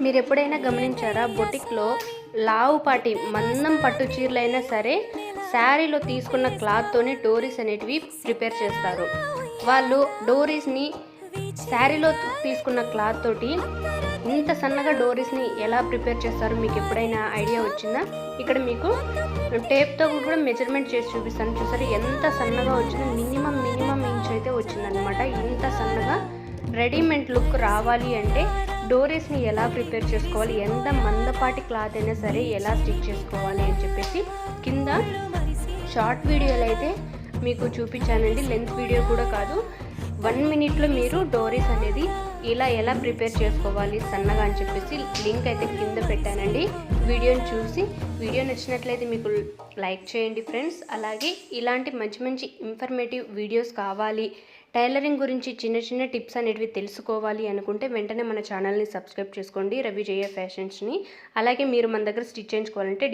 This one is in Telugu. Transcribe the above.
మీరు ఎప్పుడైనా గమనించారా, బొటిక్లో లావుపాటి మందం పట్టు చీరలైనా సరే శారీలో తీసుకున్న క్లాత్తోనే డోరీస్ అనేటివి ప్రిపేర్ చేస్తారు. వాళ్ళు డోరీస్ని శారీలో తీసుకున్న క్లాత్ తోటి ఇంత సన్నగా డోరీస్ని ఎలా ప్రిపేర్ చేస్తారో మీకు ఎప్పుడైనా ఐడియా వచ్చిందా? ఇక్కడ మీకు టేప్తో కూడా మెజర్మెంట్ చేసి చూపిస్తాను. చూసారు ఎంత సన్నగా వచ్చిందో, మినిమం ఇంచ్ అయితే వచ్చిందనమాట. ఇంత సన్నగా రెడీమేడ్ లుక్ రావాలి అంటే డోరీస్ని ఎలా ప్రిపేర్ చేసుకోవాలి, ఎంత మందపాటి క్లాత్ అయినా సరే ఎలా స్టిచ్ చేసుకోవాలి అని చెప్పేసి కింద షార్ట్ వీడియోలు అయితే మీకు చూపించానండి. లెంత్ వీడియో కూడా కాదు. 1 మినిట్లో మీరు డోరీస్ అనేది ఎలా ప్రిపేర్ చేసుకోవాలి సన్నగా అని చెప్పేసి లింక్ అయితే కింద పెట్టానండి. వీడియోని చూసి వీడియో నచ్చినట్లయితే మీకు లైక్ చేయండి ఫ్రెండ్స్. అలాగే ఇలాంటి మంచి ఇన్ఫర్మేటివ్ వీడియోస్ కావాలి, టైలరింగ్ గురించి చిన్న టిప్స్ అనేటివి తెలుసుకోవాలి అనుకుంటే వెంటనే మన ఛానల్ని సబ్స్క్రైబ్ చేసుకోండి, రవిజయ ఫ్యాషన్స్ని. అలాగే మీరు మన దగ్గర స్టిచ్ చేయించుకోవాలంటే